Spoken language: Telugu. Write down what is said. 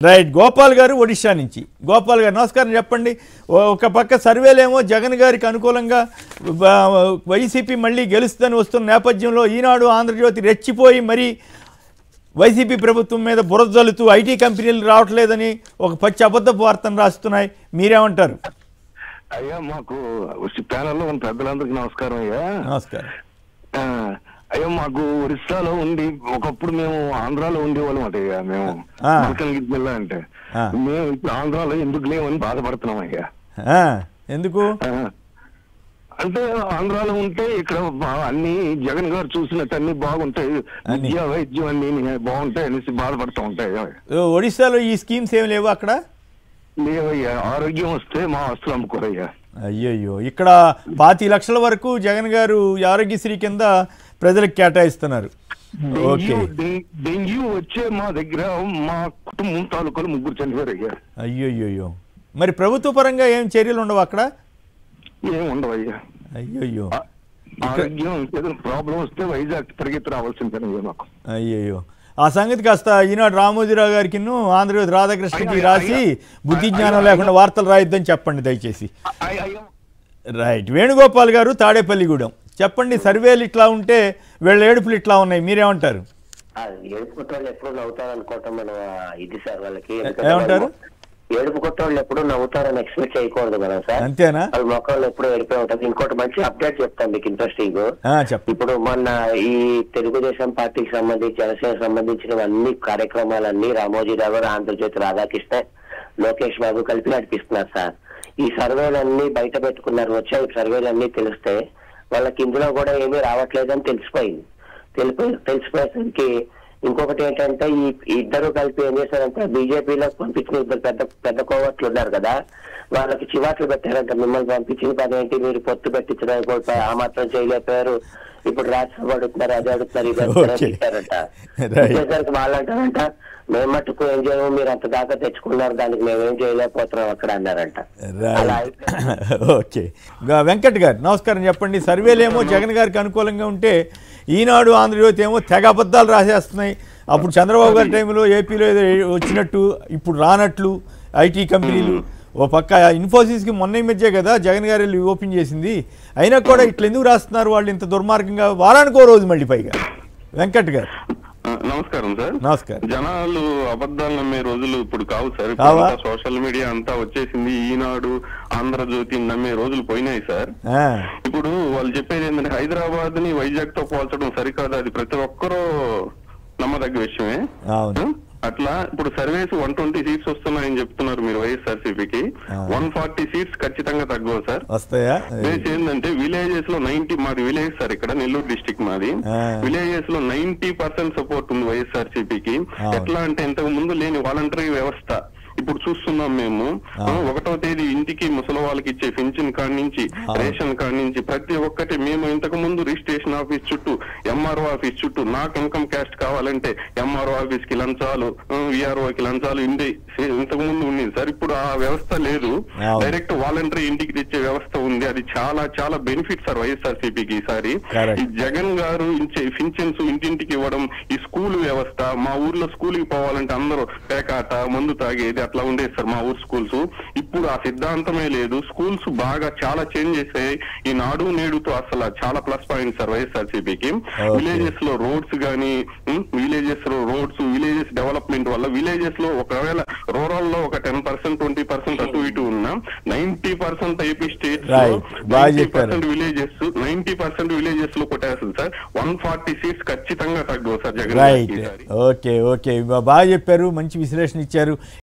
రైట్ గోపాల్ గారు ఒడిషా నుంచి గోపాల్ గారు నమస్కారం చెప్పండి ఒక పక్క సర్వేలేమో జగన్ గారికి అనుకూలంగా వైసీపీ మళ్ళీ గెలుస్తుందని వస్తున్న నేపథ్యంలో ఈనాడు ఆంధ్రజ్యోతి రెచ్చిపోయి మరి వైసీపీ ప్రభుత్వం మీద బురద జల్లుతూ ఐటీ కంపెనీలు రావట్లేదని ఒక పచ్చి అబద్ధపు వార్తను రాస్తున్నాయి మీరేమంటారు అయ్యా మాకు ప్యానల్లో ఉన్న పెద్దలందరికీ నమస్కారం అయ్యా నమస్కారం అయ్యా మాకు ఒరిస్సాలో ఉండి ఒకప్పుడు మేము ఆంధ్రాలో ఉండేవాళ్ళం అయ్యా మేము మల్కనగిరి జిల్లా అంటే మేము ఇప్పుడు ఆంధ్రాలో ఎందుకు లేవని బాధపడుతున్నాం అయ్యా ఎందుకు అంటే ఆంధ్రాలో ఉంటే ఇక్కడ అన్ని జగన్ గారు చూసినట్టు అన్ని బాగుంటాయి విద్య వైద్యం అన్ని బాగుంటాయి అనేసి బాధపడుతూ ఉంటాయి ఒడిశాలో ఈ స్కీమ్స్ ఏమి లేవు అక్కడ లేవయ్యా ఆరోగ్యం వస్తే మా ఆస్తులు అమ్ముకోరయ్యా అయ్యయ్యో ఇక్కడ 5 లక్షల వరకు జగన్ గారు ఆరోగ్యశ్రీ కింద ప్రజలకు కేటాయిస్తున్నారు డెంగ్యూ వచ్చే మా దగ్గర మా కుటుంబం తాలూకాలు 3 చనిపోయారయ్యా అయ్యయ్యో మరి ప్రభుత్వ పరంగా ఏం చర్యలు ఉండవు అక్కడ ఏం ఉండవయ్యా అయ్యయ్యో ఆరోగ్యం ఏదైనా ప్రాబ్లం వస్తే వైజాగ్ పరిగెత్తి రావాల్సిందేనయ్యా మాకు అయ్యయ్యో ఆ సంగతి కాస్త ఈనాడు రామోజీరావు గారికి ఆంధ్రజ్యోతి రాధాకృష్ణకి రాసి బుద్ధి జ్ఞానం లేకుండా వార్తలు రాయొద్దని చెప్పండి దయచేసి రైట్ వేణుగోపాల్ గారు తాడేపల్లిగూడెం చెప్పండి సర్వేలు ఇట్లా ఉంటే వీళ్ళ ఏడుపులు ఇట్లా ఉన్నాయి మీరేమంటారు ఏడుపు కొట్టోళ్ళు ఎప్పుడు నవ్వుతారు అనుకోవటం మనం ఇది సార్ వాళ్ళకి ఏమంటారు ఏడుపు కొట్టోళ్ళు ఎప్పుడు నవ్వుతారని ఎక్స్పెక్ట్ చేయకూడదు కదా సార్ అంతేనా వాళ్ళ మొక్కలు ఎప్పుడు ఏడిపోయి ఉంటుంది ఇంకోటి మంచి అప్డేట్ చెప్తాను మీకు ఇంట్రెస్టింగ్ ఇప్పుడు మొన్న ఈ తెలుగుదేశం పార్టీకి సంబంధించి జనసేన సంబంధించిన అన్ని కార్యక్రమాలన్నీ రామోజీరావు గారు ఆంధ్రజ్యోతి రాధాకృష్ణ లోకేష్ బాబు కలిపి నడిపిస్తున్నారు సార్ ఈ సర్వేలన్నీ బయట పెట్టుకున్నారు వచ్చాయి సర్వేలన్నీ తెలిస్తే వాళ్ళకి ఇందులో కూడా ఏమీ రావట్లేదని తెలిసిపోయేసరికి ఇంకొకటి ఏంటంటే ఈ ఇద్దరు కలిపి ఏం చేశారంటే బీజేపీలో పంపించిన ఇద్దరు పెద్ద కోవట్లు ఉన్నారు కదా వాళ్ళకి చివాట్లు పెట్టారంట మిమ్మల్ని పంపించిన పని ఏంటి మీరు పొత్తు పెట్టించడానికి ఆ మాత్రం చేయలేకపోయారు ఇప్పుడు రాజ్యసభ అడుగుతున్నారు అది అడుగుతున్నారు ఇది అడుగుతారంట వచ్చేసరికి వాళ్ళు అంటారంట మేము మట్టుకు ఏం చేయము మీరు అంత దాకా తెచ్చుకున్నారు దానికి మేమేం చేయలేకపోతున్నాం అక్కడ అన్నారంట ఓకే వెంకట్ గారు నమస్కారం చెప్పండి సర్వేలేమో జగన్ గారికి అనుకూలంగా ఉంటే ఈనాడు ఆంధ్రజ్యోతి ఏమో తెగ అబద్ధాలు రాసేస్తున్నాయి అప్పుడు చంద్రబాబు గారి టైంలో ఏపీలో ఏదో వచ్చినట్టు ఇప్పుడు రానట్లు ఐటీ కంపెనీలు ఓ పక్క ఇన్ఫోసిస్కి మొన్న మధ్య కదా జగన్ గారు వెళ్ళి ఓపెన్ చేసింది అయినా కూడా ఇట్లా ఎందుకు రాస్తున్నారు వాళ్ళు ఇంత దుర్మార్గంగా వారానికో రోజు మళ్ళీ పైగా వెంకట్ గారు నమస్కారం సార్ నమస్కారం జనాలు అబద్ధాలు నమ్మే రోజులు ఇప్పుడు కావు సార్ సోషల్ మీడియా అంతా వచ్చేసింది ఈనాడు ఆంధ్రజ్యోతి నమ్మే రోజులు పోయినాయి సార్ ఇప్పుడు వాళ్ళు చెప్పేది ఏంటంటే హైదరాబాద్ ని వైజాగ్ తో పోల్చడం సరికాదు అది ప్రతి ఒక్కరూ నమ్మదగ్గ విషయమే అట్లా ఇప్పుడు సర్వేస్ 120 సీట్స్ వస్తున్నాయని చెప్తున్నారు మీరు వైఎస్ఆర్సీపీకి 140 సీట్స్ ఖచ్చితంగా తగ్గవు సార్ వస్తాయా ఏంటంటే విలేజెస్ లో 90 మాది విలేజ్ సార్ ఇక్కడ నెల్లూరు డిస్ట్రిక్ట్ మాది విలేజెస్ లో 90% సపోర్ట్ ఉంది వైఎస్ఆర్సీపీకి ఎట్లా అంటే ఇంతకు ముందు లేని వాలంటరీ వ్యవస్థ ఇప్పుడు చూస్తున్నాం మేము 1వ తేదీ ఇంటికి ముసలి వాళ్ళకి ఇచ్చే పెన్షన్ కాడి నుంచి రేషన్ కాడి నుంచి ప్రతి ఒక్కటి మేము ఇంతకు ముందు రిజిస్ట్రేషన్ ఆఫీస్ చుట్టూ ఎంఆర్ఓ ఆఫీస్ చుట్టూ నాకు ఇన్కమ్ క్యాస్ట్ కావాలంటే ఎంఆర్ఓ ఆఫీస్ కి లంచాలు విఆర్ఓకి లంచాలు ఇంతకు ముందు ఉంది సార్ ఇప్పుడు ఆ వ్యవస్థ లేదు డైరెక్ట్ వాలంటరీ ఇంటికి తెచ్చే వ్యవస్థ ఉంది అది చాలా చాలా బెనిఫిట్ సార్ వైఎస్ఆర్సీపీకి ఈసారి ఈ జగన్ గారు ఇచ్చే పెన్షన్స్ ఇంటింటికి ఇవ్వడం ఈ స్కూల్ వ్యవస్థ మా ఊర్లో స్కూల్ కి పోవాలంటే అందరూ పేకాట మందు తాగేది అట్లా ఉండేది సార్ మా ఊరు స్కూల్స్ ఇప్పుడు ఆ సిద్ధాంతమే లేదు స్కూల్స్ బాగా చాలా చేంజ్ చేసాయి ఈ నాడు నేడుతో అసలు చాలా ప్లస్ పాయింట్ సార్ వైఎస్ఆర్సీపీకి విలేజెస్ లో రోడ్స్ గానీ విలేజెస్ డెవలప్మెంట్ వల్ల విలేజెస్ లో ఒకవేళ రూరల్ లో ఒక 10% 20% అటు ఇటు ఉన్నా 90% ఏపీ స్టేట్స్ లో 90% విలేజెస్ లో కొట్టేస్తుంది సార్ 140 సీట్స్ ఖచ్చితంగా తగ్గవు సార్ జగన్. ఓకే బాగా చెప్పారు మంచి విశ్లేషణ ఇచ్చారు.